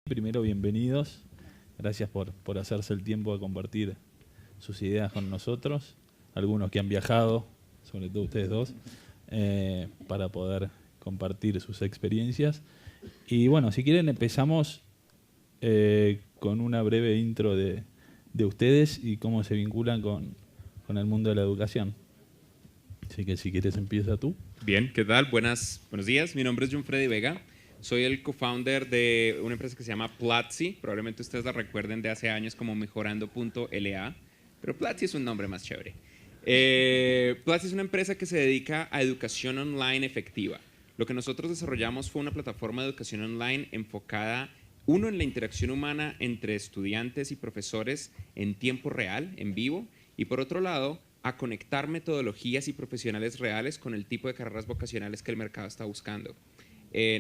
Primero, bienvenidos. Gracias por hacerse el tiempo de compartir sus ideas con nosotros. Algunos que han viajado, sobre todo ustedes dos, para poder compartir sus experiencias. Y bueno, si quieren empezamos con una breve intro de ustedes y cómo se vinculan con el mundo de la educación. Así que si quieres empieza tú. Bien, ¿qué tal? Buenos días. Mi nombre es John Freddy Vega. Soy el co-founder de una empresa que se llama Platzi. Probablemente ustedes la recuerden de hace años como Mejorando.la, pero Platzi es un nombre más chévere. Platzi es una empresa que se dedica a educación online efectiva. Lo que nosotros desarrollamos fue una plataforma de educación online enfocada, uno, en la interacción humana entre estudiantes y profesores en tiempo real, en vivo, y por otro lado, a conectar metodologías y profesionales reales con el tipo de carreras vocacionales que el mercado está buscando.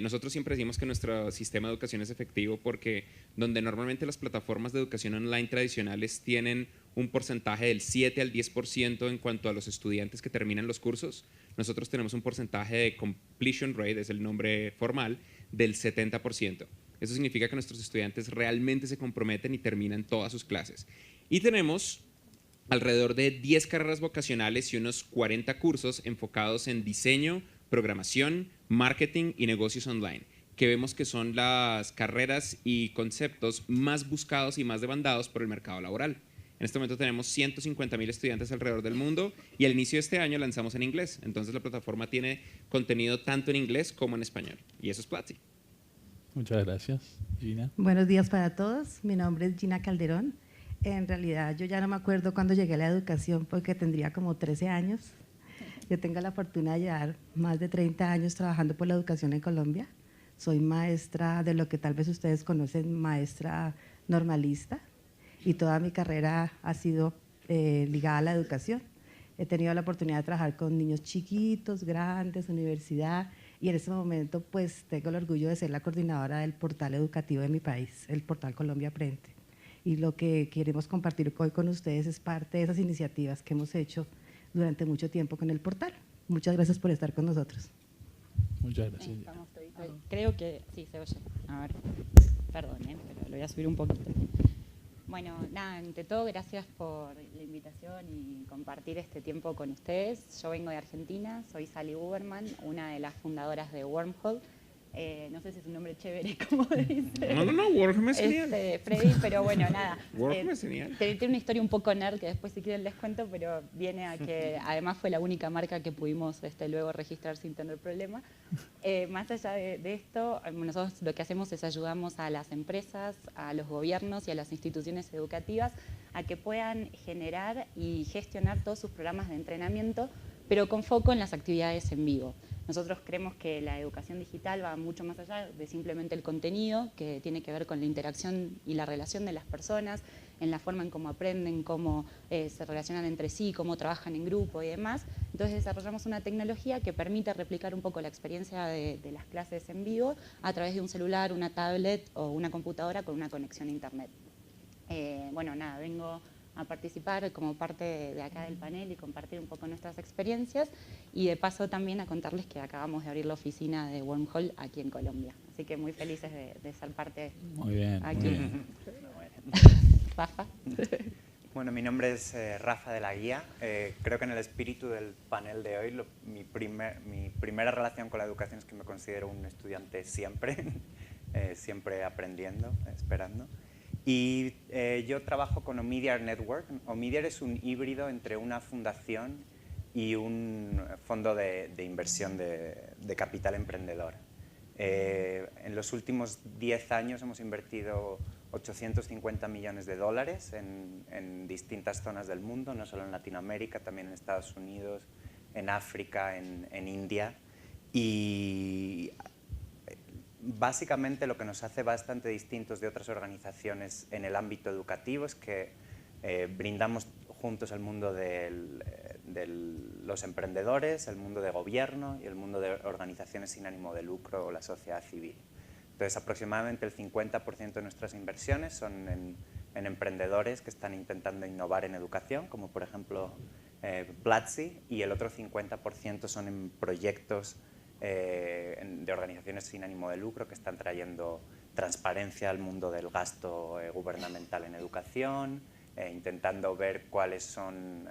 Nosotros siempre decimos que nuestro sistema de educación es efectivo porque donde normalmente las plataformas de educación online tradicionales tienen un porcentaje del 7 al 10% en cuanto a los estudiantes que terminan los cursos, nosotros tenemos un porcentaje de completion rate, es el nombre formal, del 70%. Eso significa que nuestros estudiantes realmente se comprometen y terminan todas sus clases. Y tenemos alrededor de 10 carreras vocacionales y unos 40 cursos enfocados en diseño, programación, marketing y negocios online, que vemos que son las carreras y conceptos más buscados y más demandados por el mercado laboral. En este momento tenemos 150,000 estudiantes alrededor del mundo y al inicio de este año lanzamos en inglés. Entonces la plataforma tiene contenido tanto en inglés como en español. Y eso es Platzi. Muchas gracias. Gina. Buenos días para todos. Mi nombre es Gina Calderón. En realidad yo ya no me acuerdo cuando llegué a la educación porque tendría como 13 años. Yo tengo la fortuna de llevar más de 30 años trabajando por la educación en Colombia. Soy maestra de lo que tal vez ustedes conocen, maestra normalista, y toda mi carrera ha sido ligada a la educación. He tenido la oportunidad de trabajar con niños chiquitos, grandes, universidad, y en este momento pues tengo el orgullo de ser la coordinadora del portal educativo de mi país, el portal Colombia Aprende. Y lo que queremos compartir hoy con ustedes es parte de esas iniciativas que hemos hecho durante mucho tiempo con el portal. Muchas gracias por estar con nosotros. Muchas gracias. Creo que sí, se oye. A ver, perdón, pero lo voy a subir un poquito. Bueno, nada, ante todo, gracias por la invitación y compartir este tiempo con ustedes. Yo vengo de Argentina, soy Sally Uberman, una de las fundadoras de Wormhole. No sé si es un nombre chévere, como dice. No, Wormhole es genial. Freddy, pero bueno, nada. Wormhole es genial. Tiene una historia un poco nerd que después si quieren les cuento, pero viene a que además fue la única marca que pudimos luego registrar sin tener problema. Más allá de esto, nosotros lo que hacemos es ayudamos a las empresas, a los gobiernos y a las instituciones educativas a que puedan generar y gestionar todos sus programas de entrenamiento, pero con foco en las actividades en vivo. Nosotros creemos que la educación digital va mucho más allá de simplemente el contenido, que tiene que ver con la interacción y la relación de las personas, en la forma en cómo aprenden, cómo se relacionan entre sí, cómo trabajan en grupo y demás. Entonces desarrollamos una tecnología que permite replicar un poco la experiencia de las clases en vivo a través de un celular, una tablet o una computadora con una conexión a internet. Bueno, nada, vengo a participar como parte de acá del panel y compartir un poco nuestras experiencias y de paso también a contarles que acabamos de abrir la oficina de Wormhole aquí en Colombia. Así que muy felices de ser parte Muy bien, aquí. muy bien. Rafa. Bueno, mi nombre es Rafa de la Guía. Creo que en el espíritu del panel de hoy mi primera relación con la educación es que me considero un estudiante siempre, siempre aprendiendo, esperando. Y yo trabajo con Omidyar Network. Omidyar es un híbrido entre una fundación y un fondo de inversión de capital emprendedor. En los últimos 10 años hemos invertido 850 millones de dólares en distintas zonas del mundo, no solo en Latinoamérica, también en Estados Unidos, en África, en India. Y básicamente lo que nos hace bastante distintos de otras organizaciones en el ámbito educativo es que brindamos juntos el mundo de los emprendedores, el mundo de gobierno y el mundo de organizaciones sin ánimo de lucro o la sociedad civil. Entonces, aproximadamente el 50% de nuestras inversiones son en emprendedores que están intentando innovar en educación, como por ejemplo Platzi, y el otro 50% son en proyectos de organizaciones sin ánimo de lucro que están trayendo transparencia al mundo del gasto gubernamental en educación, intentando ver cuáles son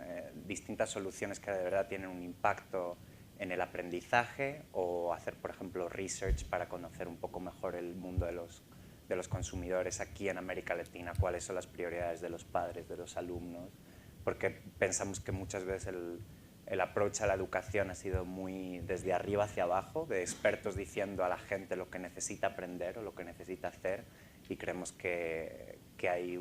distintas soluciones que de verdad tienen un impacto en el aprendizaje, o hacer, por ejemplo, research para conocer un poco mejor el mundo de los consumidores aquí en América Latina, cuáles son las prioridades de los padres, de los alumnos, porque pensamos que muchas veces el approach a la educación ha sido muy desde arriba hacia abajo, de expertos diciendo a la gente lo que necesita aprender o lo que necesita hacer, y creemos que hay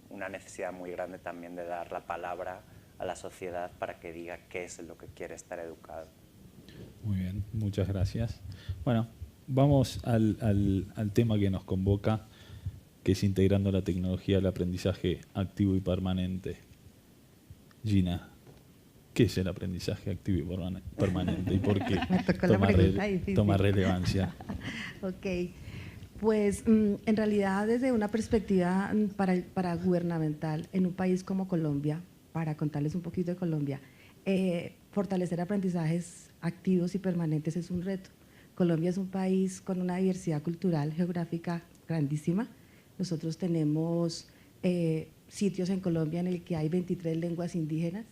una necesidad muy grande también de dar la palabra a la sociedad para que diga qué es lo que quiere estar educado. Muy bien, muchas gracias. Bueno, vamos al tema que nos convoca, que es integrando la tecnología al aprendizaje activo y permanente. Gina, ¿qué es el aprendizaje activo y permanente y por qué Me tocó la pregunta difícil. toma relevancia? Ok, pues en realidad desde una perspectiva para gubernamental en un país como Colombia, para contarles un poquito de Colombia, fortalecer aprendizajes activos y permanentes es un reto. Colombia es un país con una diversidad cultural, geográfica grandísima. Nosotros tenemos sitios en Colombia en el que hay 23 lenguas indígenas.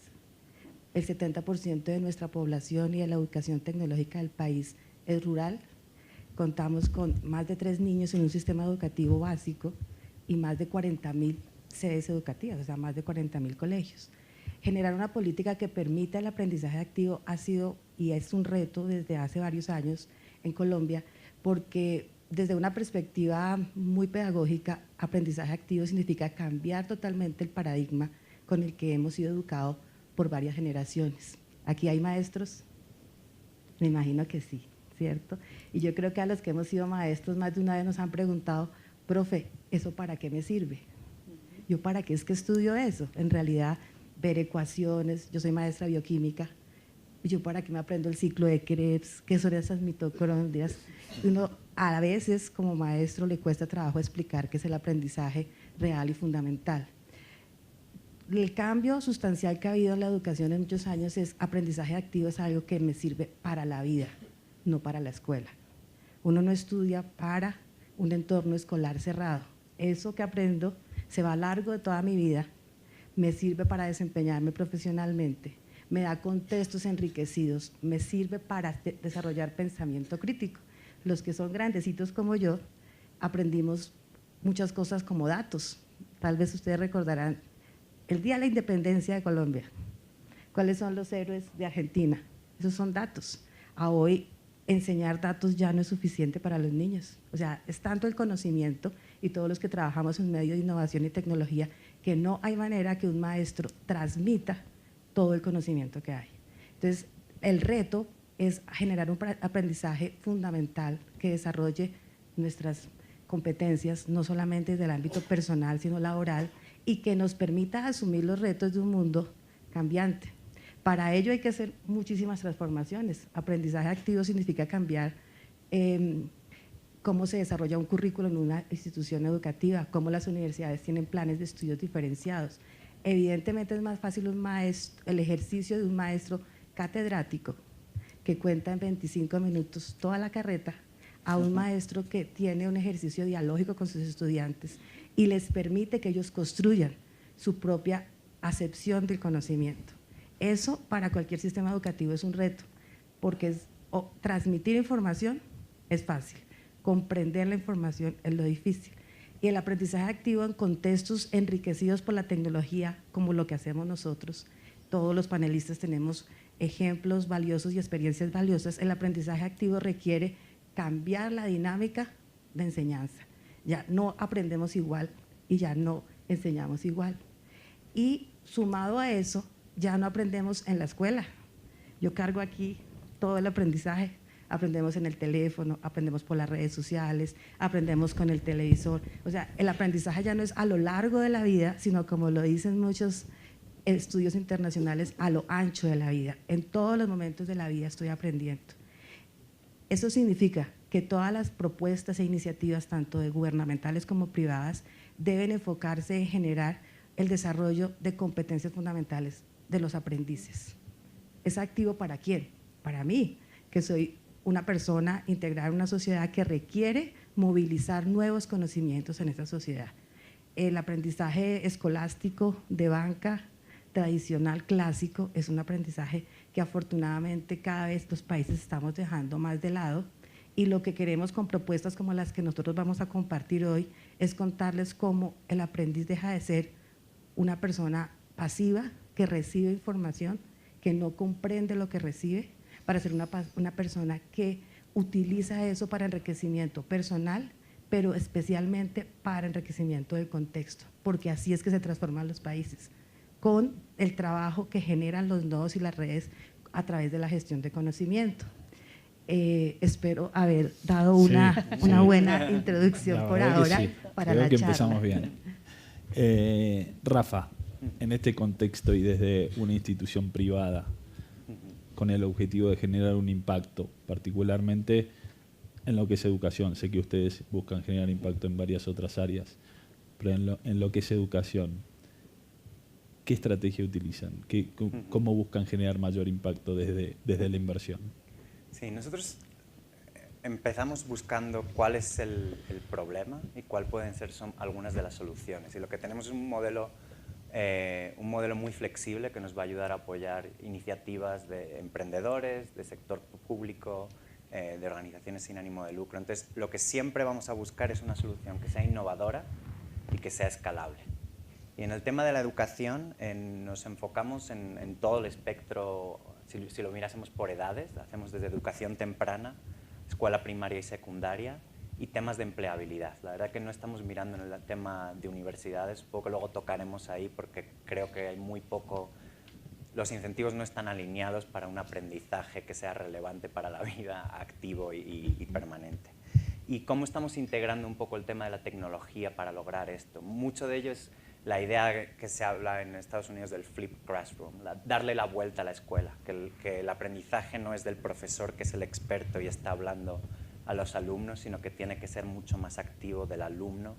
El 70% de nuestra población y de la educación tecnológica del país es rural. Contamos con más de 3 niños en un sistema educativo básico y más de 40.000 sedes educativas, o sea, más de 40.000 colegios. Generar una política que permita el aprendizaje activo ha sido y es un reto desde hace varios años en Colombia, porque desde una perspectiva muy pedagógica, aprendizaje activo significa cambiar totalmente el paradigma con el que hemos sido educados por varias generaciones. ¿Aquí hay maestros? Me imagino que sí, ¿cierto? Y yo creo que a los que hemos sido maestros más de una vez nos han preguntado, profe, ¿eso para qué me sirve? ¿Yo para qué es que estudio eso? En realidad, ver ecuaciones, yo soy maestra de bioquímica, ¿yo para qué me aprendo el ciclo de Krebs? ¿Qué son esas mitocondrias? Uno a veces como maestro le cuesta trabajo explicar qué es el aprendizaje real y fundamental. El cambio sustancial que ha habido en la educación en muchos años es aprendizaje activo, es algo que me sirve para la vida, no para la escuela. Uno no estudia para un entorno escolar cerrado. Eso que aprendo se va a lo largo de toda mi vida, me sirve para desempeñarme profesionalmente, me da contextos enriquecidos, me sirve para desarrollar pensamiento crítico. Los que son grandecitos como yo, aprendimos muchas cosas como datos. Tal vez ustedes recordarán el Día de la Independencia de Colombia. ¿Cuáles son los héroes de Argentina? Esos son datos. A hoy enseñar datos ya no es suficiente para los niños. O sea, es tanto el conocimiento y todos los que trabajamos en medio de innovación y tecnología que no hay manera que un maestro transmita todo el conocimiento que hay. Entonces, el reto es generar un aprendizaje fundamental que desarrolle nuestras competencias, no solamente desde el ámbito personal, sino laboral, y que nos permita asumir los retos de un mundo cambiante. Para ello hay que hacer muchísimas transformaciones. Aprendizaje activo significa cambiar cómo se desarrolla un currículo en una institución educativa, cómo las universidades tienen planes de estudios diferenciados. Evidentemente es más fácil el ejercicio de un maestro catedrático que cuenta en 25 minutos toda la carreta a un maestro que tiene un ejercicio dialógico con sus estudiantes y les permite que ellos construyan su propia acepción del conocimiento. Eso para cualquier sistema educativo es un reto, porque transmitir información es fácil, comprender la información es lo difícil. Y el aprendizaje activo en contextos enriquecidos por la tecnología, como lo que hacemos nosotros, todos los panelistas tenemos ejemplos valiosos y experiencias valiosas. El aprendizaje activo requiere cambiar la dinámica de enseñanza. Ya no aprendemos igual y ya no enseñamos igual. Y sumado a eso, ya no aprendemos en la escuela. Yo cargo aquí todo el aprendizaje. Aprendemos en el teléfono, aprendemos por las redes sociales, aprendemos con el televisor. O sea, el aprendizaje ya no es a lo largo de la vida, sino como lo dicen muchos estudios internacionales, a lo ancho de la vida. En todos los momentos de la vida estoy aprendiendo. Eso significa que todas las propuestas e iniciativas, tanto de gubernamentales como privadas, deben enfocarse en generar el desarrollo de competencias fundamentales de los aprendices. ¿Es activo para quién? Para mí, que soy una persona integrada en una sociedad que requiere movilizar nuevos conocimientos en esta sociedad. El aprendizaje escolástico de banca tradicional, clásico, es un aprendizaje que afortunadamente cada vez los países estamos dejando más de lado, y lo que queremos con propuestas como las que nosotros vamos a compartir hoy es contarles cómo el aprendiz deja de ser una persona pasiva que recibe información, que no comprende lo que recibe, para ser una persona que utiliza eso para enriquecimiento personal, pero especialmente para enriquecimiento del contexto, porque así es que se transforman los países, con el trabajo que generan los nodos y las redes a través de la gestión de conocimiento. Espero haber dado una buena introducción por ahora para Creo la que charla. empezamos bien. Rafa, en este contexto y desde una institución privada, con el objetivo de generar un impacto, particularmente en lo que es educación. Sé que ustedes buscan generar impacto en varias otras áreas, pero en lo que es educación, ¿qué estrategia utilizan? ¿Cómo buscan generar mayor impacto desde la inversión? Sí, nosotros empezamos buscando cuál es el problema y cuál pueden ser algunas de las soluciones. Y lo que tenemos es un modelo muy flexible que nos va a ayudar a apoyar iniciativas de emprendedores, de sector público, de organizaciones sin ánimo de lucro. Entonces, lo que siempre vamos a buscar es una solución que sea innovadora y que sea escalable. Y en el tema de la educación nos enfocamos en todo el espectro. Si lo mirásemos por edades, hacemos desde educación temprana, escuela primaria y secundaria, y temas de empleabilidad. La verdad que no estamos mirando en el tema de universidades, supongo que luego tocaremos ahí porque creo que hay muy poco, los incentivos no están alineados para un aprendizaje que sea relevante para la vida, activo y permanente. ¿Y cómo estamos integrando un poco el tema de la tecnología para lograr esto? Mucho de ello es la idea que se habla en Estados Unidos del flip classroom, darle la vuelta a la escuela, que el aprendizaje no es del profesor que es el experto y está hablando a los alumnos, sino que tiene que ser mucho más activo del alumno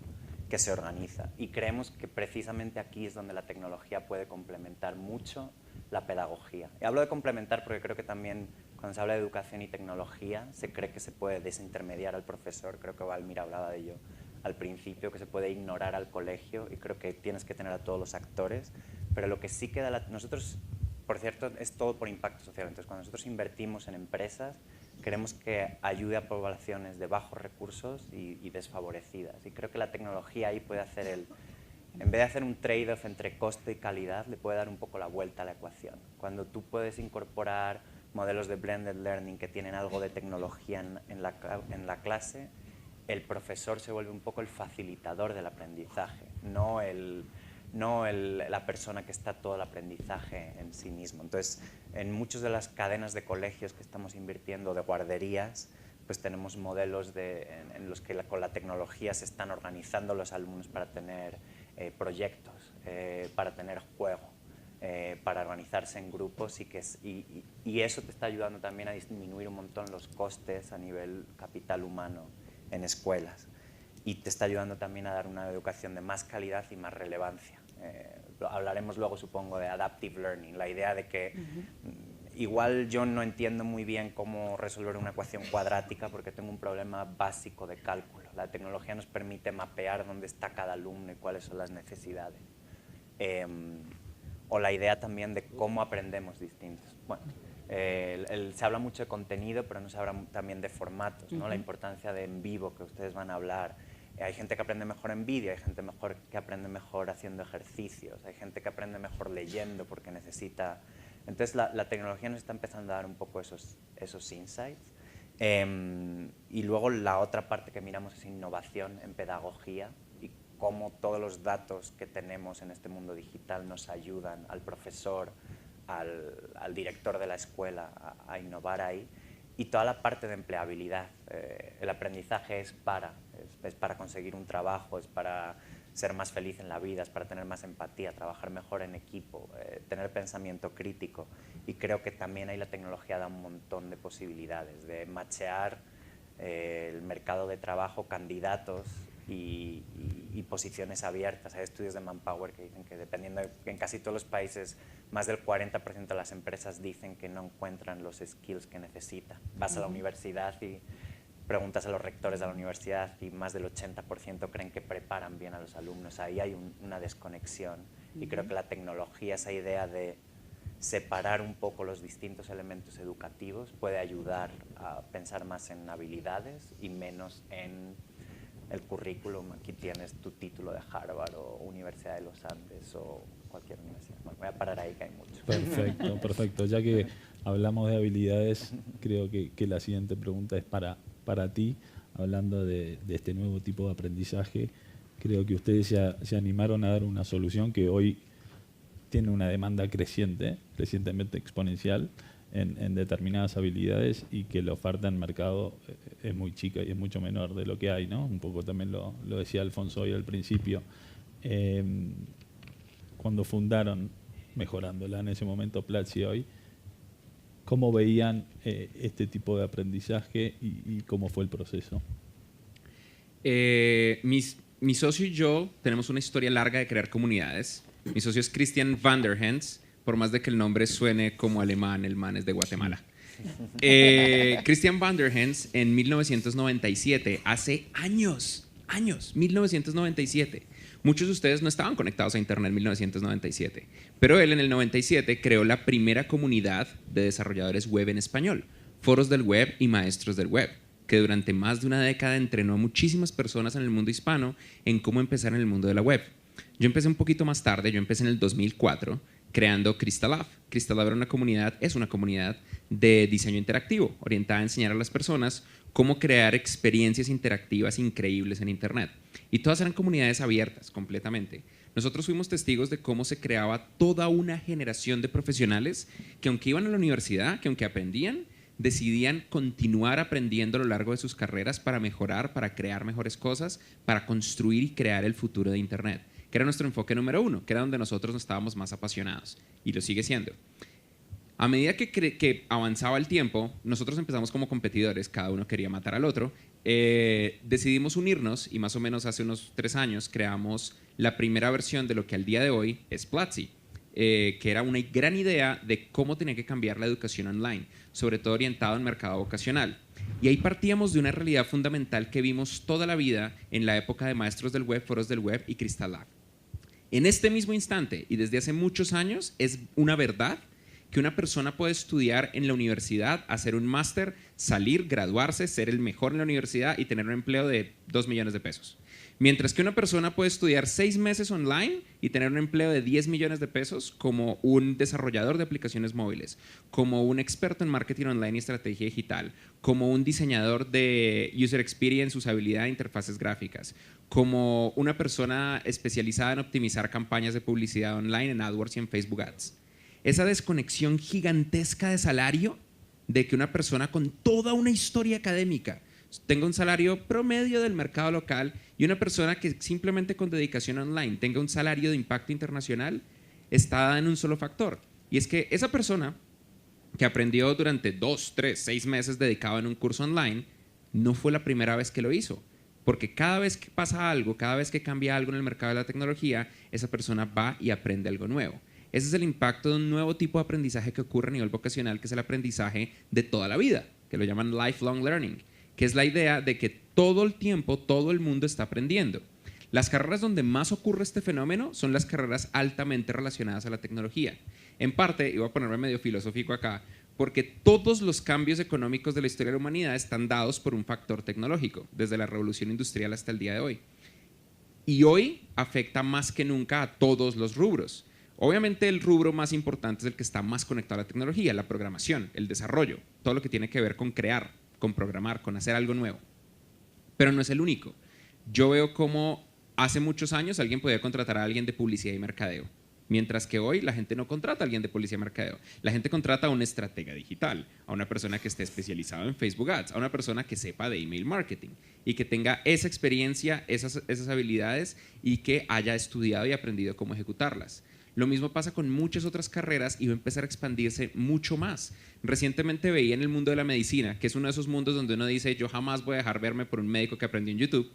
que se organiza. Y creemos que precisamente aquí es donde la tecnología puede complementar mucho la pedagogía. Y hablo de complementar porque creo que también cuando se habla de educación y tecnología se cree que se puede desintermediar al profesor, creo que Valmir hablaba de ello al principio, que se puede ignorar al colegio, y creo que tienes que tener a todos los actores, pero lo que sí queda, nosotros, por cierto, es todo por impacto social. Entonces, cuando nosotros invertimos en empresas, queremos que ayude a poblaciones de bajos recursos y desfavorecidas, y creo que la tecnología ahí puede hacer en vez de hacer un trade-off entre coste y calidad, le puede dar un poco la vuelta a la ecuación. Cuando tú puedes incorporar modelos de blended learning que tienen algo de tecnología en la clase, el profesor se vuelve un poco el facilitador del aprendizaje, no la persona que está todo el aprendizaje en sí mismo. Entonces, en muchas de las cadenas de colegios que estamos invirtiendo, de guarderías, pues tenemos modelos en los que con la tecnología se están organizando los alumnos para tener proyectos, para tener juego, para organizarse en grupos, y eso te está ayudando también a disminuir un montón los costes a nivel capital humano en escuelas, y te está ayudando también a dar una educación de más calidad y más relevancia. Hablaremos luego, supongo, de adaptive learning, la idea de que igual yo no entiendo muy bien cómo resolver una ecuación cuadrática porque tengo un problema básico de cálculo. La tecnología nos permite mapear dónde está cada alumno y cuáles son las necesidades. O la idea también de cómo aprendemos distintos. Bueno, se habla mucho de contenido, pero no se habla también de formatos, ¿no? La importancia de en vivo que ustedes van a hablar. Hay gente que aprende mejor en vídeo, hay gente que aprende mejor haciendo ejercicios, hay gente que aprende mejor leyendo porque necesita. Entonces la tecnología nos está empezando a dar un poco esos insights. Y luego la otra parte que miramos es innovación en pedagogía y cómo todos los datos que tenemos en este mundo digital nos ayudan al profesor, al director de la escuela a innovar ahí. Y toda la parte de empleabilidad. El aprendizaje es para conseguir un trabajo, es para ser más feliz en la vida, es para tener más empatía, trabajar mejor en equipo, tener pensamiento crítico. Y creo que también ahí la tecnología da un montón de posibilidades de machear el mercado de trabajo, candidatos y posiciones abiertas. Hay estudios de Manpower que dicen que dependiendo en casi todos los países, más del 40% de las empresas dicen que no encuentran los skills que necesitan. Vas a la universidad y preguntas a los rectores de la universidad y más del 80% creen que preparan bien a los alumnos. Ahí hay una desconexión y creo que la tecnología, esa idea de separar un poco los distintos elementos educativos puede ayudar a pensar más en habilidades y menos en el currículum. Aquí tienes tu título de Harvard o Universidad de los Andes o cualquier universidad. Bueno, voy a parar ahí que hay mucho. Perfecto, perfecto. Ya que hablamos de habilidades, creo que la siguiente pregunta es para ti, hablando de este nuevo tipo de aprendizaje. Creo que ustedes se animaron a dar una solución que hoy tiene una demanda crecientemente exponencial en determinadas habilidades y que la oferta en mercado es muy chica y es mucho menor de lo que hay, ¿no? Un poco también lo decía Alfonso hoy al principio. Cuando fundaron, mejorándola en ese momento, Platzi hoy, ¿cómo veían este tipo de aprendizaje y cómo fue el proceso? Mi socio y yo tenemos una historia larga de crear comunidades. Mi socio es Christian van der Hens, por más de que el nombre suene como alemán, el man es de Guatemala. Christian van der Hens en 1997, hace años, 1997. Muchos de ustedes no estaban conectados a Internet en 1997, pero él en el 97 creó la primera comunidad de desarrolladores web en español, foros del web y maestros del web, que durante más de una década entrenó a muchísimas personas en el mundo hispano en cómo empezar en el mundo de la web. Yo empecé un poquito más tarde, yo empecé en el 2004 creando Crystal Lab era es una comunidad de diseño interactivo orientada a enseñar a las personas cómo crear experiencias interactivas increíbles en Internet. Y todas eran comunidades abiertas completamente. Nosotros fuimos testigos de cómo se creaba toda una generación de profesionales que aunque iban a la universidad, que aunque aprendían, decidían continuar aprendiendo a lo largo de sus carreras para mejorar, para crear mejores cosas, para construir y crear el futuro de Internet, que era nuestro enfoque número uno, que era donde nosotros estábamos más apasionados, y lo sigue siendo. A medida que avanzaba el tiempo, nosotros empezamos como competidores, cada uno quería matar al otro, decidimos unirnos y más o menos hace unos 3 años creamos la primera versión de lo que al día de hoy es Platzi, que era una gran idea de cómo tenía que cambiar la educación online, sobre todo orientado al mercado vocacional. Y ahí partíamos de una realidad fundamental que vimos toda la vida en la época de maestros del web, foros del web y Crystal Lab. En este mismo instante y desde hace muchos años es una verdad que una persona puede estudiar en la universidad, hacer un máster, salir, graduarse, ser el mejor en la universidad y tener un empleo de 2 millones de pesos. Mientras que una persona puede estudiar 6 meses online y tener un empleo de 10 millones de pesos como un desarrollador de aplicaciones móviles, como un experto en marketing online y estrategia digital, como un diseñador de user experience, usabilidad e interfaces gráficas, como una persona especializada en optimizar campañas de publicidad online en AdWords y en Facebook Ads. Esa desconexión gigantesca de salario de que una persona con toda una historia académica tenga un salario promedio del mercado local y una persona que simplemente con dedicación online tenga un salario de impacto internacional está dada en un solo factor. Y es que esa persona que aprendió durante 2, 3, 6 meses dedicado en un curso online no fue la primera vez que lo hizo. Porque cada vez que pasa algo, cada vez que cambia algo en el mercado de la tecnología, esa persona va y aprende algo nuevo. Ese es el impacto de un nuevo tipo de aprendizaje que ocurre a nivel vocacional, que es el aprendizaje de toda la vida, que lo llaman lifelong learning, que es la idea de que todo el tiempo, todo el mundo está aprendiendo. Las carreras donde más ocurre este fenómeno son las carreras altamente relacionadas a la tecnología. En parte, y voy a ponerme medio filosófico acá, porque todos los cambios económicos de la historia de la humanidad están dados por un factor tecnológico, desde la revolución industrial hasta el día de hoy. Y hoy afecta más que nunca a todos los rubros. Obviamente el rubro más importante es el que está más conectado a la tecnología, la programación, el desarrollo, todo lo que tiene que ver con crear, con programar, con hacer algo nuevo. Pero no es el único. Yo veo cómo hace muchos años alguien podía contratar a alguien de publicidad y mercadeo, mientras que hoy la gente no contrata a alguien de publicidad y mercadeo. La gente contrata a un estratega digital, a una persona que esté especializada en Facebook Ads, a una persona que sepa de email marketing y que tenga esa experiencia, esas habilidades y que haya estudiado y aprendido cómo ejecutarlas. Lo mismo pasa con muchas otras carreras y va a empezar a expandirse mucho más. Recientemente veía en el mundo de la medicina, que es uno de esos mundos donde uno dice yo jamás voy a dejar verme por un médico que aprendió en YouTube,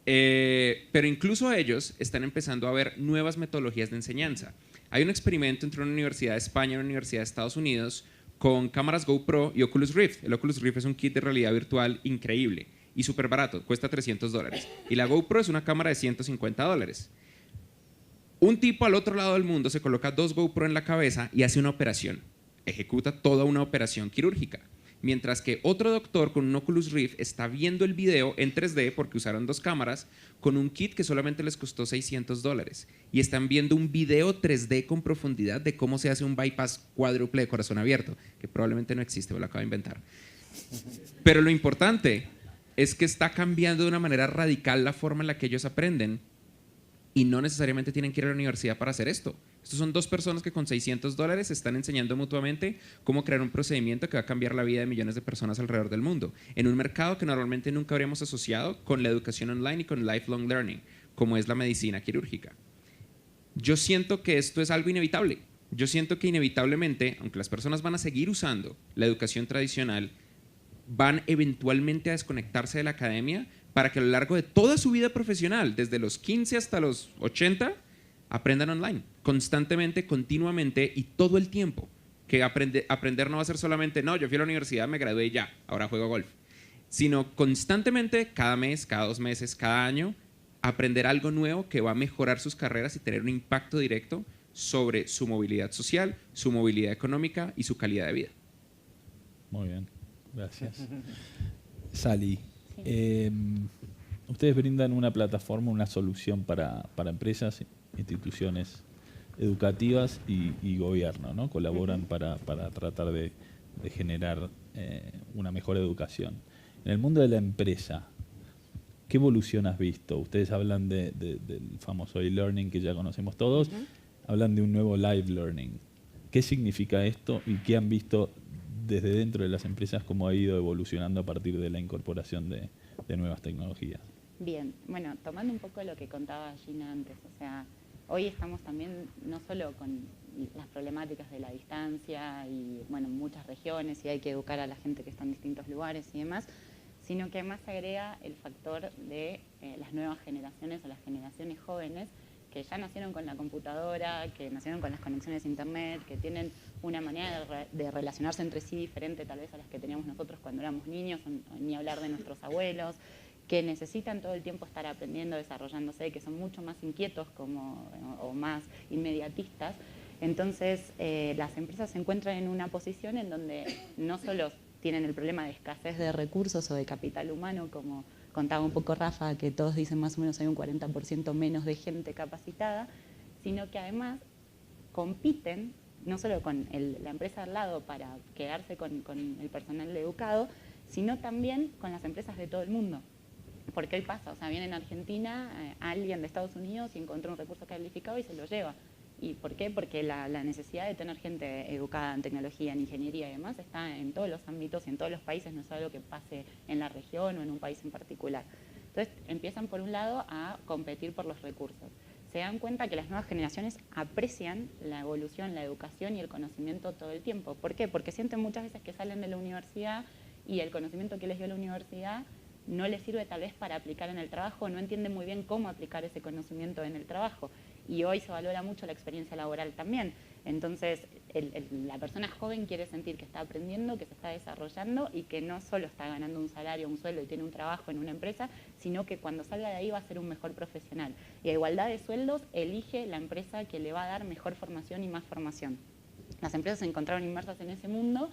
pero incluso ellos están empezando a ver nuevas metodologías de enseñanza. Hay un experimento entre una universidad de España y una universidad de Estados Unidos con cámaras GoPro y Oculus Rift. El Oculus Rift es un kit de realidad virtual increíble y súper barato, cuesta $300. Y la GoPro es una cámara de $150. Un tipo al otro lado del mundo se coloca 2 GoPro en la cabeza y hace una operación. Ejecuta toda una operación quirúrgica. Mientras que otro doctor con un Oculus Rift está viendo el video en 3D porque usaron 2 cámaras con un kit que solamente les costó $600 y están viendo un video 3D con profundidad de cómo se hace un bypass cuádruple de corazón abierto, que probablemente no existe, me lo acabo de inventar. Pero lo importante es que está cambiando de una manera radical la forma en la que ellos aprenden y no necesariamente tienen que ir a la universidad para hacer esto. Estos son 2 personas que con $600 están enseñando mutuamente cómo crear un procedimiento que va a cambiar la vida de millones de personas alrededor del mundo, en un mercado que normalmente nunca habríamos asociado con la educación online y con lifelong learning, como es la medicina quirúrgica. Yo siento que esto es algo inevitable. Yo siento que inevitablemente, aunque las personas van a seguir usando la educación tradicional, van eventualmente a desconectarse de la academia para que a lo largo de toda su vida profesional, desde los 15 hasta los 80, aprendan online, constantemente, continuamente y todo el tiempo. Que aprender no va a ser solamente, no, yo fui a la universidad, me gradué y ya, ahora juego golf. Sino constantemente, cada mes, cada 2 meses, cada año, aprender algo nuevo que va a mejorar sus carreras y tener un impacto directo sobre su movilidad social, su movilidad económica y su calidad de vida. Muy bien, gracias. Sally, ustedes brindan una plataforma, una solución para empresas, instituciones educativas y gobierno, ¿no? Colaboran para tratar de generar una mejor educación. En el mundo de la empresa, ¿qué evolución has visto? Ustedes hablan del famoso e-learning que ya conocemos todos, hablan de un nuevo live learning. ¿Qué significa esto y qué han visto desde dentro de las empresas, cómo ha ido evolucionando a partir de la incorporación de nuevas tecnologías? Bien, bueno, tomando un poco lo que contaba Gina antes, o sea, hoy estamos también no solo con las problemáticas de la distancia y, bueno, muchas regiones y hay que educar a la gente que está en distintos lugares y demás, sino que además se agrega el factor de las nuevas generaciones o las generaciones jóvenes que ya nacieron con la computadora, que nacieron con las conexiones a internet, que tienen una manera de relacionarse entre sí diferente tal vez a las que teníamos nosotros cuando éramos niños, ni hablar de nuestros abuelos, que necesitan todo el tiempo estar aprendiendo, desarrollándose, que son mucho más inquietos o más inmediatistas. Entonces, las empresas se encuentran en una posición en donde no solo tienen el problema de escasez de recursos o de capital humano, como contaba un poco Rafa, que todos dicen más o menos hay un 40% menos de gente capacitada, sino que además compiten no solo con la empresa al lado para quedarse con el personal educado, sino también con las empresas de todo el mundo. Porque hoy pasa, o sea, viene en Argentina alguien de Estados Unidos y encontró un recurso calificado y se lo lleva. ¿Y por qué? Porque la necesidad de tener gente educada en tecnología, en ingeniería y demás está en todos los ámbitos y en todos los países, no es algo que pase en la región o en un país en particular. Entonces empiezan por un lado a competir por los recursos. Se dan cuenta que las nuevas generaciones aprecian la evolución, la educación y el conocimiento todo el tiempo. ¿Por qué? Porque sienten muchas veces que salen de la universidad y el conocimiento que les dio la universidad no les sirve tal vez para aplicar en el trabajo, no entienden muy bien cómo aplicar ese conocimiento en el trabajo. Y hoy se valora mucho la experiencia laboral también. Entonces, la persona joven quiere sentir que está aprendiendo, que se está desarrollando y que no solo está ganando un salario, un sueldo y tiene un trabajo en una empresa, sino que cuando salga de ahí va a ser un mejor profesional. Y a igualdad de sueldos, elige la empresa que le va a dar mejor formación y más formación. Las empresas se encontraron inmersas en ese mundo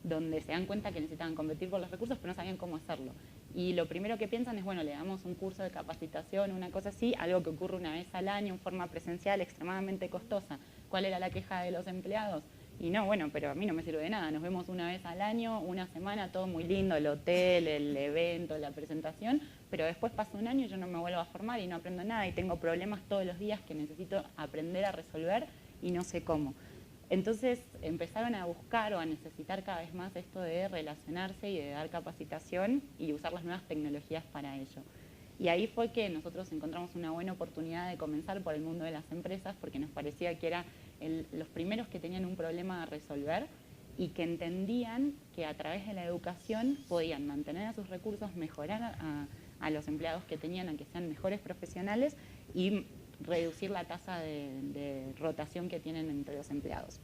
donde se dan cuenta que necesitaban competir por los recursos, pero no sabían cómo hacerlo. Y lo primero que piensan es, bueno, le damos un curso de capacitación, una cosa así, algo que ocurre una vez al año en forma presencial, extremadamente costosa. ¿Cuál era la queja de los empleados? Y no, bueno, pero a mí no me sirve de nada. Nos vemos una vez al año, una semana, todo muy lindo, el hotel, el evento, la presentación, pero después pasa un año y yo no me vuelvo a formar y no aprendo nada y tengo problemas todos los días que necesito aprender a resolver y no sé cómo. Entonces empezaron a buscar o a necesitar cada vez más esto de relacionarse y de dar capacitación y usar las nuevas tecnologías para ello. Y ahí fue que nosotros encontramos una buena oportunidad de comenzar por el mundo de las empresas porque nos parecía que eran los primeros que tenían un problema a resolver y que entendían que a través de la educación podían mantener a sus recursos, mejorar a los empleados que tenían, a que sean mejores profesionales y reducir la tasa de rotación que tienen entre los empleados.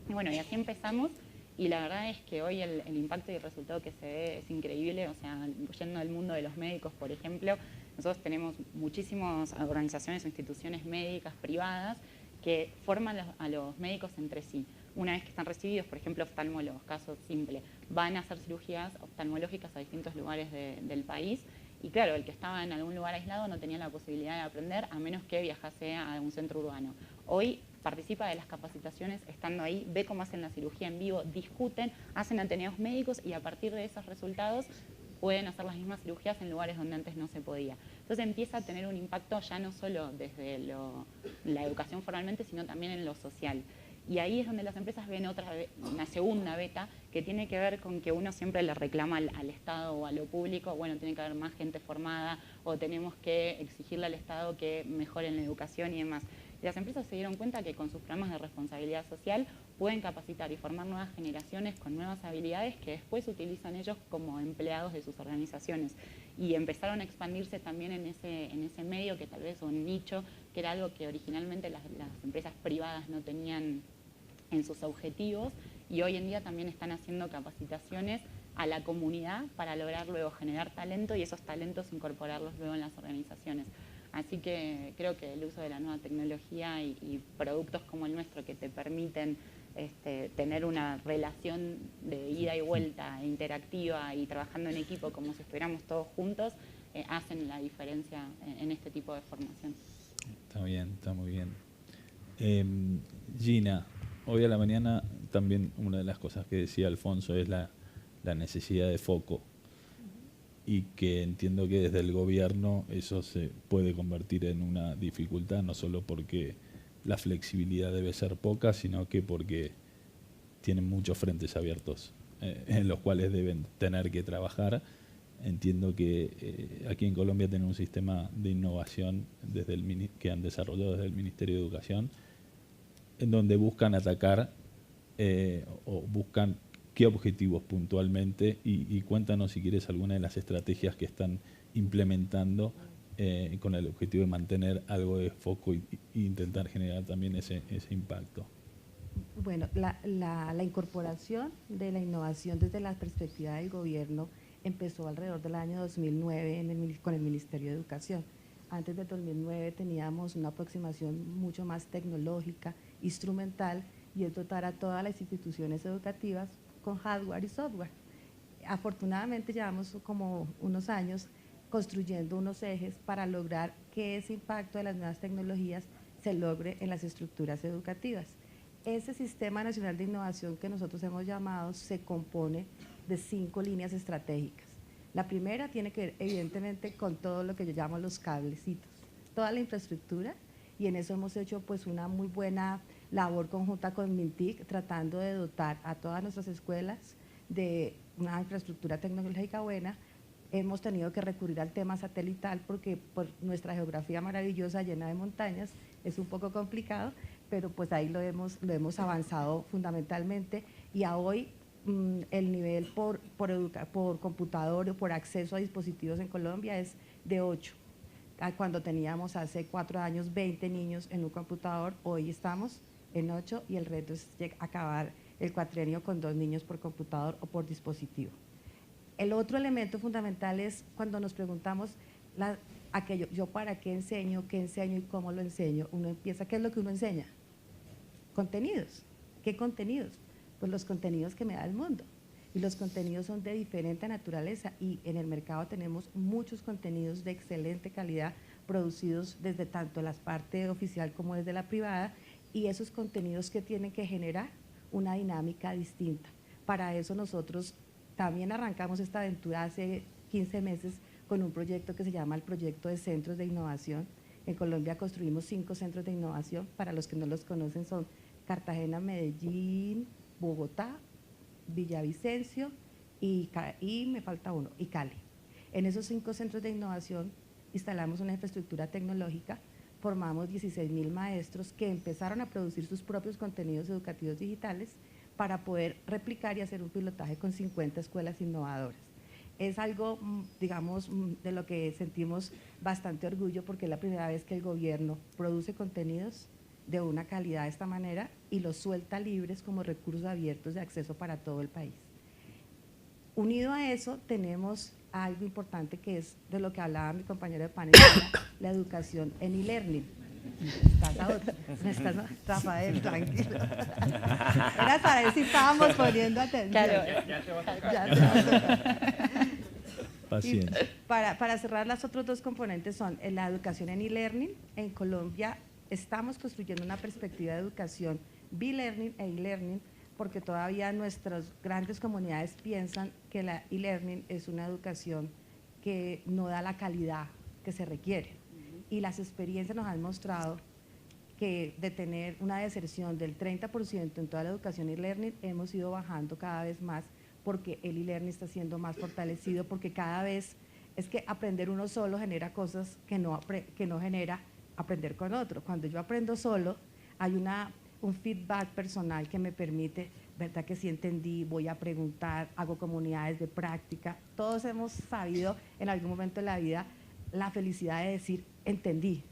Bueno, y así empezamos Y la verdad es que hoy el impacto y el resultado que se ve es increíble. O sea, yendo al mundo de los médicos, por ejemplo, nosotros tenemos muchísimas organizaciones o instituciones médicas privadas que forman a los médicos entre sí. Una vez que están recibidos, por ejemplo, oftalmólogos, caso simple, van a hacer cirugías oftalmológicas a distintos lugares del país. Y claro, el que estaba en algún lugar aislado no tenía la posibilidad de aprender a menos que viajase a un centro urbano. Hoy participa de las capacitaciones estando ahí, ve cómo hacen la cirugía en vivo, discuten, hacen ateneos médicos y a partir de esos resultados pueden hacer las mismas cirugías en lugares donde antes no se podía. Entonces empieza a tener un impacto ya no solo desde la educación formalmente, sino también en lo social. Y ahí es donde las empresas ven una segunda beta que tiene que ver con que uno siempre le reclama al Estado o a lo público, bueno, tiene que haber más gente formada o tenemos que exigirle al Estado que mejore la educación y demás. Y las empresas se dieron cuenta que con sus programas de responsabilidad social pueden capacitar y formar nuevas generaciones con nuevas habilidades que después utilizan ellos como empleados de sus organizaciones. Y empezaron a expandirse también en ese medio que tal vez un nicho, que era algo que originalmente las empresas privadas no tenían en sus objetivos y hoy en día también están haciendo capacitaciones a la comunidad para lograr luego generar talento y esos talentos incorporarlos luego en las organizaciones. Así que creo que el uso de la nueva tecnología y productos como el nuestro que te permiten tener una relación de ida y vuelta interactiva y trabajando en equipo como si estuviéramos todos juntos, hacen la diferencia en este tipo de formación. Está bien, está muy bien. Gina, hoy a la mañana también una de las cosas que decía Alfonso es la necesidad de foco y que entiendo que desde el gobierno eso se puede convertir en una dificultad, no solo porque la flexibilidad debe ser poca, sino que porque tienen muchos frentes abiertos en los cuales deben tener que trabajar. Entiendo que aquí en Colombia tienen un sistema de innovación que han desarrollado desde el Ministerio de Educación, en donde buscan atacar o buscan qué objetivos puntualmente y cuéntanos si quieres alguna de las estrategias que están implementando con el objetivo de mantener algo de foco e intentar generar también ese impacto. Bueno, la incorporación de la innovación desde la perspectiva del gobierno empezó alrededor del año 2009 con el Ministerio de Educación. Antes del 2009 teníamos una aproximación mucho más tecnológica, instrumental, y es dotar a todas las instituciones educativas con hardware y software. Afortunadamente llevamos como unos años construyendo unos ejes para lograr que ese impacto de las nuevas tecnologías se logre en las estructuras educativas. Ese Sistema Nacional de Innovación que nosotros hemos llamado se compone de 5 líneas estratégicas. La primera tiene que ver evidentemente con todo lo que yo llamo los cablecitos, toda la infraestructura, y en eso hemos hecho pues una muy buena labor conjunta con MINTIC, tratando de dotar a todas nuestras escuelas de una infraestructura tecnológica buena. Hemos tenido que recurrir al tema satelital porque por nuestra geografía maravillosa llena de montañas es un poco complicado, pero pues ahí lo hemos avanzado fundamentalmente, y a hoy el nivel por computador o por acceso a dispositivos en Colombia es de 8. Cuando teníamos hace 4 años 20 niños en un computador, hoy estamos en 8 y el reto es acabar el cuatrienio con 2 niños por computador o por dispositivo. El otro elemento fundamental es cuando nos preguntamos aquello, yo para qué enseño y cómo lo enseño. Uno empieza, ¿qué es lo que uno enseña? Contenidos. ¿Qué contenidos? Pues los contenidos que me da el mundo. Y los contenidos son de diferente naturaleza y en el mercado tenemos muchos contenidos de excelente calidad producidos desde tanto la parte oficial como desde la privada, y esos contenidos que tienen que generar una dinámica distinta. Para eso nosotros también arrancamos esta aventura hace 15 meses con un proyecto que se llama el Proyecto de Centros de Innovación. En Colombia construimos 5 centros de innovación. Para los que no los conocen son Cartagena, Medellín, Bogotá, Villavicencio y me falta uno, y Cali. En esos 5 centros de innovación instalamos una infraestructura tecnológica, formamos 16.000 maestros que empezaron a producir sus propios contenidos educativos digitales para poder replicar y hacer un pilotaje con 50 escuelas innovadoras. Es algo, digamos, de lo que sentimos bastante orgullo porque es la primera vez que el gobierno produce contenidos de una calidad de esta manera y los suelta libres como recursos abiertos de acceso para todo el país. Unido a eso, tenemos algo importante que es de lo que hablaba mi compañero de panel, la educación en e-learning. Rafael, tranquilo. Era para ver si estábamos poniendo atención. Claro. Ya te va a tocar. Paciencia. Para cerrar, los otros dos componentes son la educación en e-learning. En Colombia estamos construyendo una perspectiva de educación b-learning e e-learning, porque todavía nuestras grandes comunidades piensan que la e-learning es una educación que no da la calidad que se requiere. Y las experiencias nos han mostrado que de tener una deserción del 30% en toda la educación e-learning, hemos ido bajando cada vez más, porque el e-learning está siendo más fortalecido, porque cada vez es que aprender uno solo genera cosas que no genera aprender con otro. Cuando yo aprendo solo, hay un feedback personal que me permite, verdad que sí entendí, voy a preguntar, hago comunidades de práctica. Todos hemos sabido en algún momento de la vida la felicidad de decir, entendí.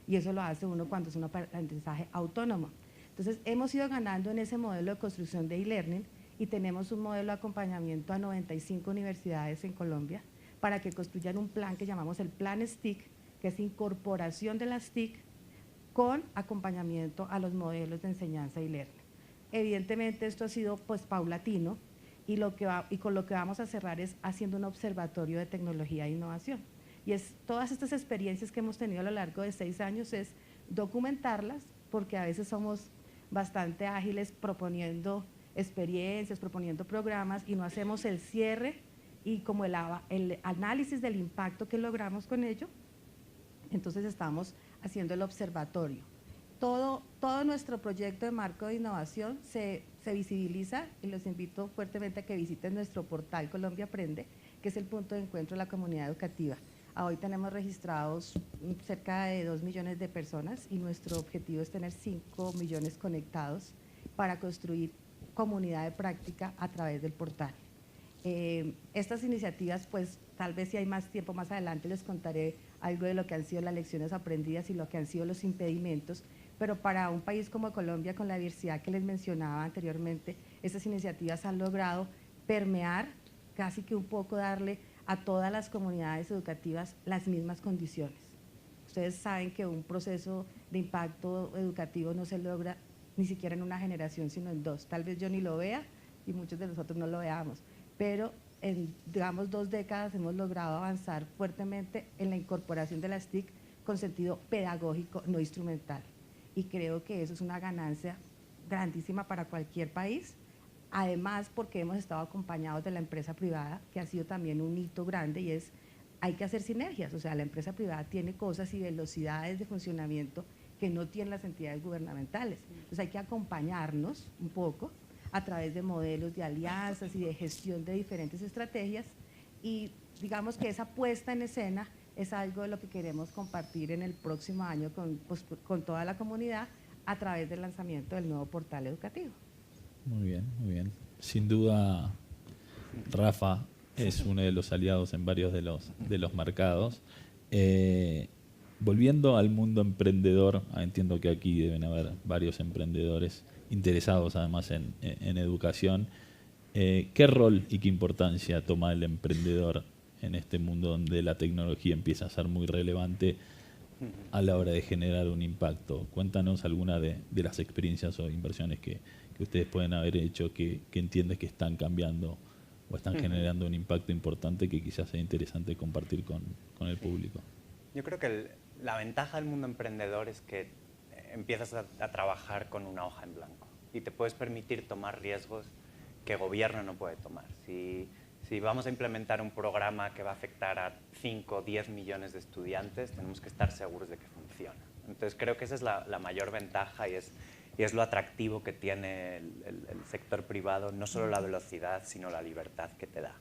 Y eso lo hace uno cuando es un aprendizaje autónomo. Entonces, hemos ido ganando en ese modelo de construcción de e-learning y tenemos un modelo de acompañamiento a 95 universidades en Colombia para que construyan un plan que llamamos el Plan STIC, que es incorporación de las TIC con acompañamiento a los modelos de enseñanza y learning. Evidentemente esto ha sido pues paulatino y con lo que vamos a cerrar es haciendo un observatorio de tecnología e innovación. Y es todas estas experiencias que hemos tenido a lo largo de 6 años es documentarlas, porque a veces somos bastante ágiles proponiendo experiencias, proponiendo programas y no hacemos el cierre y como el análisis del impacto que logramos con ello. Entonces estamos haciendo el observatorio. Todo nuestro proyecto de marco de innovación se visibiliza y los invito fuertemente a que visiten nuestro portal Colombia Aprende, que es el punto de encuentro de la comunidad educativa. Hoy tenemos registrados cerca de 2 millones de personas y nuestro objetivo es tener 5 millones conectados para construir comunidad de práctica a través del portal. Estas iniciativas, pues tal vez si hay más tiempo más adelante les contaré algo de lo que han sido las lecciones aprendidas y lo que han sido los impedimentos, pero para un país como Colombia, con la diversidad que les mencionaba anteriormente, estas iniciativas han logrado permear, casi que un poco darle a todas las comunidades educativas las mismas condiciones. Ustedes saben que un proceso de impacto educativo no se logra ni siquiera en una generación, sino en 2. Tal vez yo ni lo vea y muchos de nosotros no lo veamos, pero en, digamos, 2 décadas hemos logrado avanzar fuertemente en la incorporación de las TIC con sentido pedagógico, no instrumental. Y creo que eso es una ganancia grandísima para cualquier país, además porque hemos estado acompañados de la empresa privada, que ha sido también un hito grande y es, hay que hacer sinergias, o sea, la empresa privada tiene cosas y velocidades de funcionamiento que no tienen las entidades gubernamentales. Entonces hay que acompañarnos un poco a través de modelos de alianzas y de gestión de diferentes estrategias y digamos que esa puesta en escena es algo de lo que queremos compartir en el próximo año con toda la comunidad a través del lanzamiento del nuevo portal educativo. Muy bien, muy bien. Sin duda, Rafa es uno de los aliados en varios de los mercados. Volviendo al mundo emprendedor, entiendo que aquí deben haber varios emprendedores interesados además en educación. ¿Qué rol y qué importancia toma el emprendedor en este mundo donde la tecnología empieza a ser muy relevante a la hora de generar un impacto? Cuéntanos alguna de las experiencias o inversiones que ustedes pueden haber hecho que entiendes que están cambiando o están generando un impacto importante que quizás sea interesante compartir con el público. Yo creo que la ventaja del mundo emprendedor es que empiezas a trabajar con una hoja en blanco y te puedes permitir tomar riesgos que el gobierno no puede tomar. Si vamos a implementar un programa que va a afectar a 5 o 10 millones de estudiantes, tenemos que estar seguros de que funciona. Entonces creo que esa es la mayor ventaja y es lo atractivo que tiene el sector privado, no solo la velocidad, sino la libertad que te da.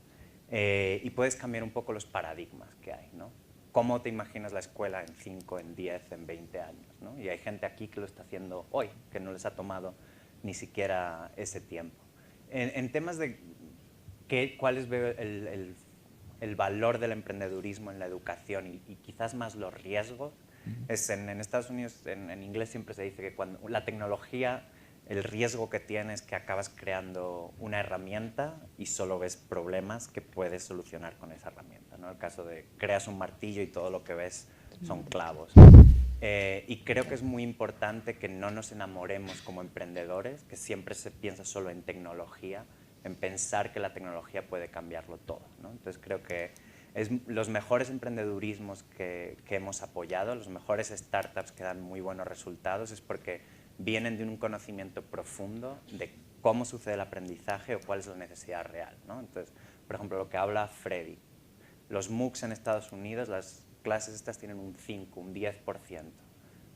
Y puedes cambiar un poco los paradigmas que hay, ¿no? ¿Cómo te imaginas la escuela en 5, en 10, en 20 años? ¿No? Y hay gente aquí que lo está haciendo hoy, que no les ha tomado ni siquiera ese tiempo. En temas de cuál es el valor del emprendedurismo en la educación y quizás más los riesgos, es en Estados Unidos, en inglés siempre se dice que cuando la tecnología el riesgo que tienes es que acabas creando una herramienta y solo ves problemas que puedes solucionar con esa herramienta, ¿no? El caso de creas un martillo y todo lo que ves son clavos. Y creo que es muy importante que no nos enamoremos como emprendedores, que siempre se piensa solo en tecnología, en pensar que la tecnología puede cambiarlo todo, ¿no? Entonces creo que los mejores emprendedurismos que hemos apoyado, los mejores startups que dan muy buenos resultados, es porque vienen de un conocimiento profundo de cómo sucede el aprendizaje o cuál es la necesidad real, ¿no? Entonces, por ejemplo, lo que habla Freddy, los MOOCs en Estados Unidos, las clases estas tienen un 5, un 10%.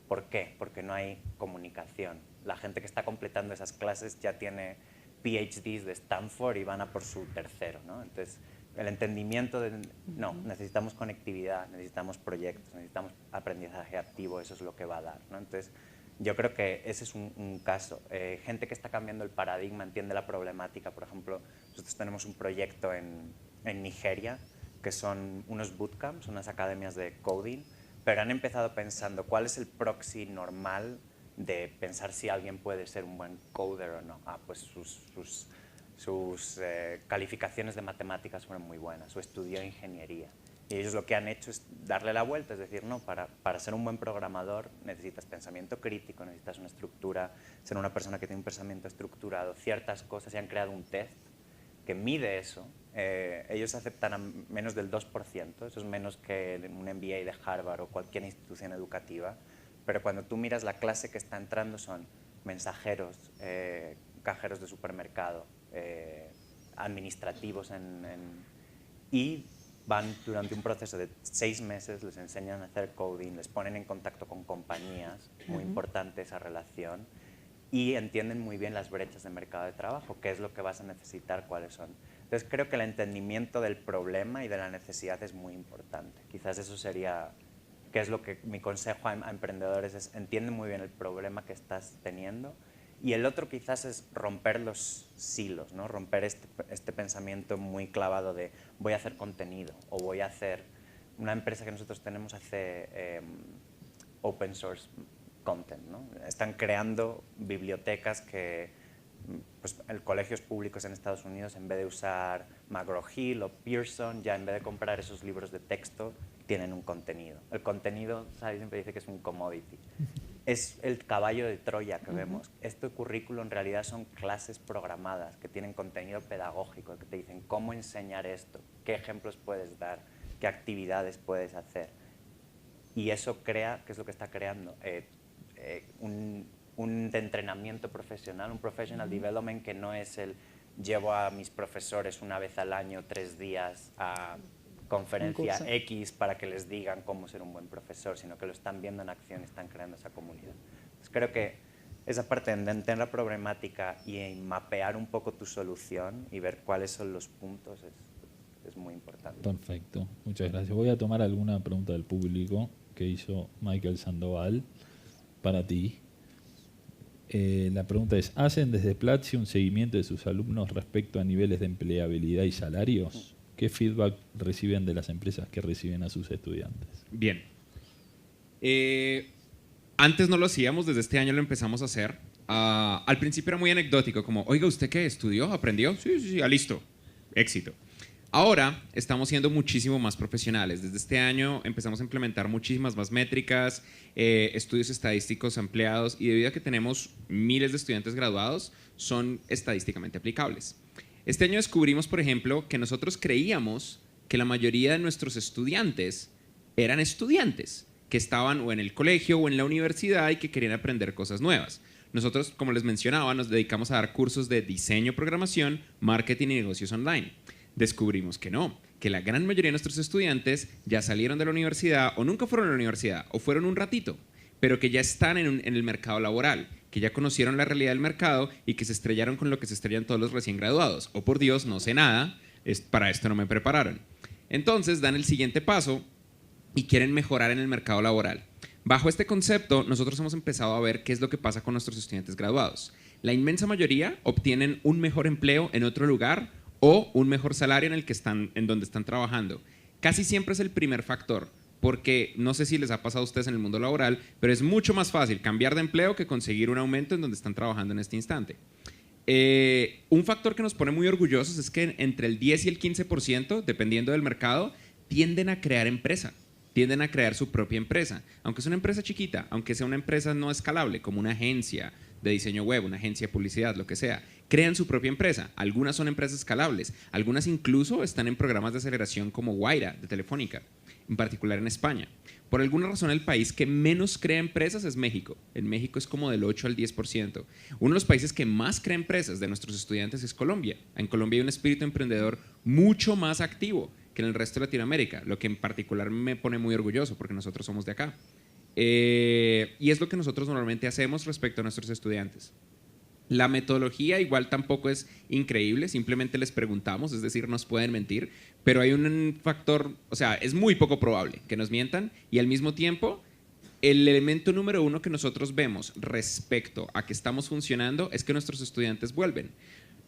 ¿Por qué? Porque no hay comunicación. La gente que está completando esas clases ya tiene PhDs de Stanford y van a por su tercero, ¿no? Entonces, el entendimiento de, no, necesitamos conectividad, necesitamos proyectos, necesitamos aprendizaje activo, eso es lo que va a dar, ¿no? Entonces, yo creo que ese es un caso. Gente que está cambiando el paradigma, entiende la problemática. Por ejemplo, nosotros tenemos un proyecto en Nigeria, que son unos bootcamps, unas academias de coding, pero han empezado pensando cuál es el proxy normal de pensar si alguien puede ser un buen coder o no. Pues sus calificaciones de matemáticas fueron muy buenas, o estudió ingeniería. Y ellos lo que han hecho es darle la vuelta, es decir, no, para ser un buen programador necesitas pensamiento crítico, necesitas una estructura, ser una persona que tiene un pensamiento estructurado, ciertas cosas, y han creado un test que mide eso. Ellos aceptan a menos del 2%, eso es menos que un MBA de Harvard o cualquier institución educativa, pero cuando tú miras la clase que está entrando son mensajeros, cajeros de supermercado, administrativos y van durante un proceso de 6 meses, les enseñan a hacer coding, les ponen en contacto con compañías, muy importante esa relación, y entienden muy bien las brechas de mercado de trabajo, qué es lo que vas a necesitar, cuáles son. Entonces creo que el entendimiento del problema y de la necesidad es muy importante. Quizás eso sería, que es lo que mi consejo a emprendedores es, entiende muy bien el problema que estás teniendo. Y el otro quizás es romper los silos, ¿no? Romper este pensamiento muy clavado de voy a hacer contenido o voy a hacer... Una empresa que nosotros tenemos hace open source content, ¿no? Están creando bibliotecas que pues, en colegios públicos en Estados Unidos, en vez de usar McGraw-Hill o Pearson, ya en vez de comprar esos libros de texto, tienen un contenido. El contenido, ¿sabes? Siempre dice que es un commodity. Es el caballo de Troya que vemos. Este currículo en realidad son clases programadas que tienen contenido pedagógico, que te dicen cómo enseñar esto, qué ejemplos puedes dar, qué actividades puedes hacer. Y eso crea, ¿qué es lo que está creando? Un entrenamiento profesional, un professional development que no es el llevo a mis profesores una vez al año 3 días a conferencia X para que les digan cómo ser un buen profesor, sino que lo están viendo en acción y están creando esa comunidad. Entonces, creo que esa parte de entender la problemática y mapear un poco tu solución y ver cuáles son los puntos es muy importante. Perfecto, muchas gracias. Voy a tomar alguna pregunta del público que hizo Michael Sandoval para ti. La pregunta es, ¿hacen desde Platzi un seguimiento de sus alumnos respecto a niveles de empleabilidad y salarios? ¿Qué feedback reciben de las empresas que reciben a sus estudiantes? Bien. Antes no lo hacíamos, desde este año lo empezamos a hacer. Al principio era muy anecdótico, como, oiga, ¿usted qué estudió? ¿Aprendió? Sí, listo. Éxito. Ahora estamos siendo muchísimo más profesionales. Desde este año empezamos a implementar muchísimas más métricas, estudios estadísticos ampliados, y debido a que tenemos miles de estudiantes graduados, son estadísticamente aplicables. Este año descubrimos, por ejemplo, que nosotros creíamos que la mayoría de nuestros estudiantes eran estudiantes que estaban o en el colegio o en la universidad y que querían aprender cosas nuevas. Nosotros, como les mencionaba, nos dedicamos a dar cursos de diseño, programación, marketing y negocios online. Descubrimos que no, que la gran mayoría de nuestros estudiantes ya salieron de la universidad o nunca fueron a la universidad o fueron un ratito, pero que ya están en el mercado laboral, que ya conocieron la realidad del mercado y que se estrellaron con lo que se estrellan todos los recién graduados. O por Dios, no sé nada, para esto no me prepararon. Entonces dan el siguiente paso y quieren mejorar en el mercado laboral. Bajo este concepto, nosotros hemos empezado a ver qué es lo que pasa con nuestros estudiantes graduados. La inmensa mayoría obtienen un mejor empleo en otro lugar o un mejor salario en donde están trabajando. Casi siempre es el primer factor. porque no sé si les ha pasado a ustedes en el mundo laboral, pero es mucho más fácil cambiar de empleo que conseguir un aumento en donde están trabajando en este instante. Un factor que nos pone muy orgullosos es que entre el 10 y el 15%, dependiendo del mercado, tienden a crear empresa, tienden a crear su propia empresa, aunque es una empresa chiquita, aunque sea una empresa no escalable, como una agencia de diseño web, una agencia de publicidad, lo que sea, crean su propia empresa. Algunas son empresas escalables, algunas incluso están en programas de aceleración como Guaira, de Telefónica, en particular en España. Por alguna razón el país que menos crea empresas es México. En México es como del 8 al 10%. Uno de los países que más crea empresas de nuestros estudiantes es Colombia. En Colombia hay un espíritu emprendedor mucho más activo que en el resto de Latinoamérica, lo que en particular me pone muy orgulloso porque nosotros somos de acá. Y es lo que nosotros normalmente hacemos respecto a nuestros estudiantes. La metodología igual tampoco es increíble, simplemente les preguntamos, es decir, nos pueden mentir, pero hay un factor, o sea, es muy poco probable que nos mientan y al mismo tiempo el elemento número uno que nosotros vemos respecto a que estamos funcionando es que nuestros estudiantes vuelven.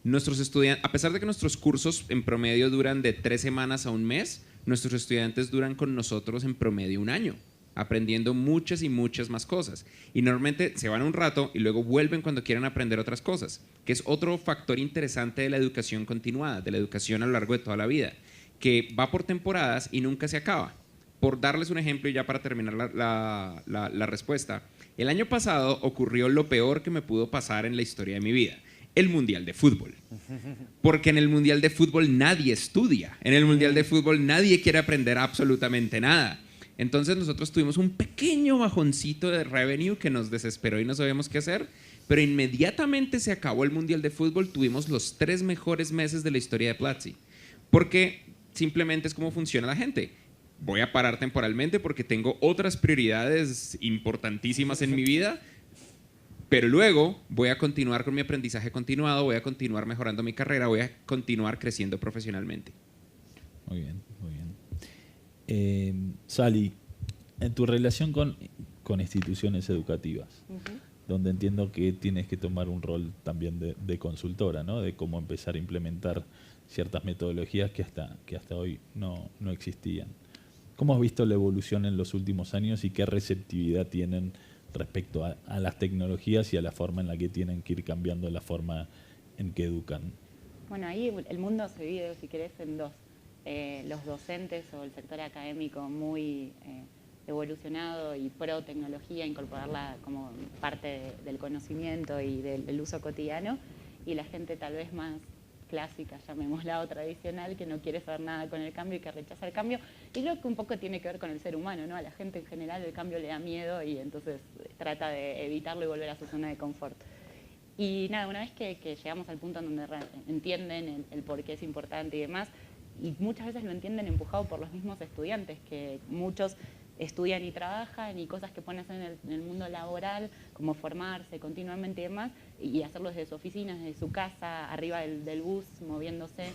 Nuestros estudiantes, a pesar de que nuestros cursos en promedio duran de 3 semanas a un mes, nuestros estudiantes duran con nosotros en promedio un año, aprendiendo muchas y muchas más cosas. Y normalmente se van un rato y luego vuelven cuando quieren aprender otras cosas, que es otro factor interesante de la educación continuada, de la educación a lo largo de toda la vida, que va por temporadas y nunca se acaba. Por darles un ejemplo y ya para terminar la respuesta, el año pasado ocurrió lo peor que me pudo pasar en la historia de mi vida. El Mundial de Fútbol. Porque en el Mundial de Fútbol nadie estudia. En el Mundial de Fútbol nadie quiere aprender absolutamente nada. Entonces nosotros tuvimos un pequeño bajoncito de revenue que nos desesperó y no sabíamos qué hacer, pero inmediatamente se acabó el Mundial de Fútbol, tuvimos los 3 mejores meses de la historia de Platzi. Porque simplemente es como funciona la gente. Voy a parar temporalmente porque tengo otras prioridades importantísimas en mi vida, pero luego voy a continuar con mi aprendizaje continuado, voy a continuar mejorando mi carrera, voy a continuar creciendo profesionalmente. Muy bien, muy bien. Sally, en tu relación con instituciones educativas, donde entiendo que tienes que tomar un rol también de consultora, ¿no? De cómo empezar a implementar ciertas metodologías que hasta hoy no existían. ¿Cómo has visto la evolución en los últimos años y qué receptividad tienen respecto a las tecnologías y a la forma en la que tienen que ir cambiando la forma en que educan? Bueno, ahí el mundo se divide, si querés, en dos. Los docentes o el sector académico muy evolucionado y pro tecnología, incorporarla como parte del conocimiento y del uso cotidiano, y la gente tal vez más clásica, llamémosla, o tradicional, que no quiere saber nada con el cambio y que rechaza el cambio. Y creo que un poco tiene que ver con el ser humano, ¿no? A la gente en general el cambio le da miedo y entonces trata de evitarlo y volver a su zona de confort. Y nada, una vez que llegamos al punto en donde entienden el por qué es importante y demás, y muchas veces lo entienden empujado por los mismos estudiantes, que muchos estudian y trabajan y cosas que pueden hacer en el mundo laboral, como formarse continuamente y demás, y hacerlo desde su oficina, desde su casa, arriba del bus, moviéndose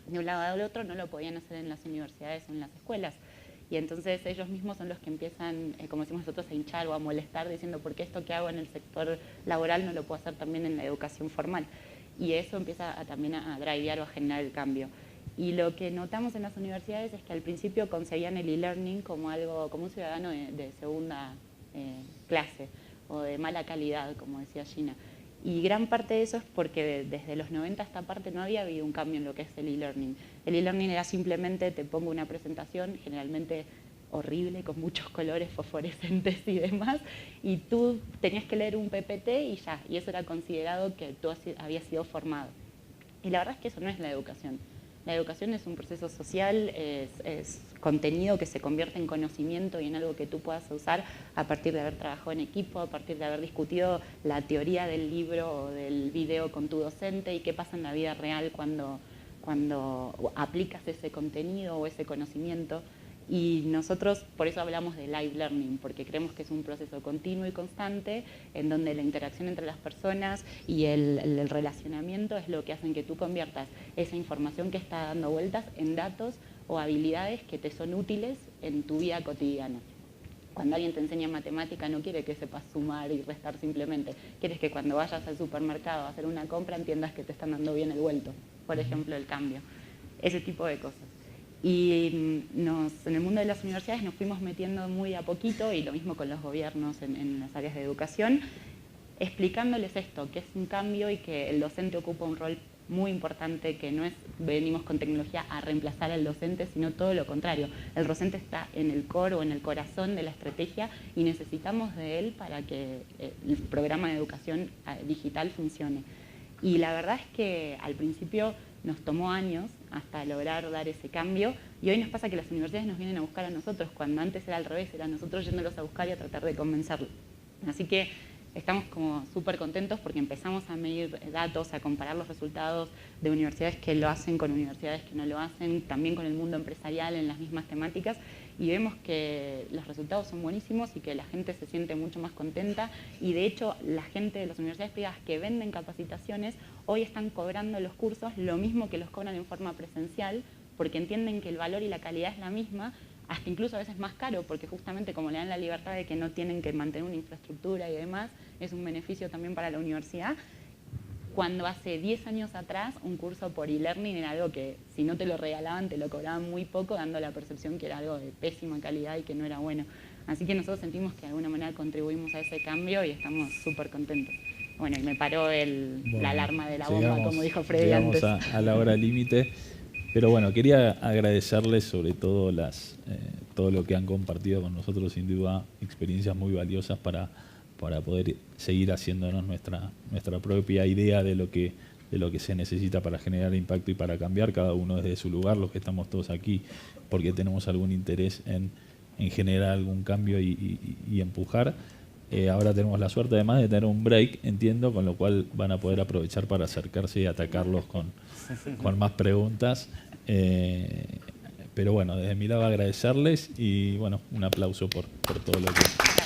de un lado al otro, no lo podían hacer en las universidades o en las escuelas. Y entonces ellos mismos son los que empiezan, como decimos nosotros, a hinchar o a molestar, diciendo ¿por qué esto que hago en el sector laboral no lo puedo hacer también en la educación formal? Y eso empieza también a drivear o a generar el cambio. Y lo que notamos en las universidades es que al principio concebían el e-learning como algo, como un ciudadano de segunda clase o de mala calidad, como decía Gina. Y gran parte de eso es porque desde los 90 a esta parte no había habido un cambio en lo que es el e-learning. El e-learning era simplemente te pongo una presentación, generalmente horrible, con muchos colores fosforescentes y demás, y tú tenías que leer un PPT y ya, y eso era considerado que tú habías sido formado. Y la verdad es que eso no es la educación. La educación es un proceso social, es contenido que se convierte en conocimiento y en algo que tú puedas usar a partir de haber trabajado en equipo, a partir de haber discutido la teoría del libro o del video con tu docente y qué pasa en la vida real cuando aplicas ese contenido o ese conocimiento. Y nosotros por eso hablamos de live learning, porque creemos que es un proceso continuo y constante en donde la interacción entre las personas y el relacionamiento es lo que hacen que tú conviertas esa información que está dando vueltas en datos o habilidades que te son útiles en tu vida cotidiana. Cuando alguien te enseña matemática no quiere que sepas sumar y restar simplemente, quieres que cuando vayas al supermercado a hacer una compra entiendas que te están dando bien el vuelto, por ejemplo el cambio, ese tipo de cosas. Y en el mundo de las universidades nos fuimos metiendo muy a poquito, y lo mismo con los gobiernos en las áreas de educación, explicándoles esto, que es un cambio y que el docente ocupa un rol muy importante, que no es venimos con tecnología a reemplazar al docente, sino todo lo contrario. El docente está en el core o en el corazón de la estrategia y necesitamos de él para que el programa de educación digital funcione. Y la verdad es que al principio nos tomó años hasta lograr dar ese cambio, y hoy nos pasa que las universidades nos vienen a buscar a nosotros, cuando antes era al revés, era nosotros yéndolos a buscar y a tratar de convencerlos. Así que estamos como súper contentos porque empezamos a medir datos, a comparar los resultados de universidades que lo hacen con universidades que no lo hacen, también con el mundo empresarial en las mismas temáticas, y vemos que los resultados son buenísimos y que la gente se siente mucho más contenta, y de hecho la gente de las universidades privadas que venden capacitaciones hoy están cobrando los cursos lo mismo que los cobran en forma presencial, porque entienden que el valor y la calidad es la misma, hasta incluso a veces más caro, porque justamente como le dan la libertad de que no tienen que mantener una infraestructura y demás, es un beneficio también para la universidad. Cuando hace 10 años atrás un curso por e-learning era algo que si no te lo regalaban te lo cobraban muy poco, dando la percepción que era algo de pésima calidad y que no era bueno. Así que nosotros sentimos que de alguna manera contribuimos a ese cambio y estamos súper contentos. Bueno, y me paró la alarma de la bomba, como dijo Freddy antes. Llegamos a la hora límite. Pero bueno, quería agradecerles sobre todo todo lo que han compartido con nosotros, sin duda experiencias muy valiosas para poder seguir haciéndonos nuestra propia idea de lo que se necesita para generar impacto y para cambiar, cada uno desde su lugar, los que estamos todos aquí porque tenemos algún interés en generar algún cambio y empujar. Ahora tenemos la suerte además de tener un break, entiendo, con lo cual van a poder aprovechar para acercarse y atacarlos con más preguntas. Pero bueno, desde mi lado agradecerles y bueno, un aplauso por todo lo que...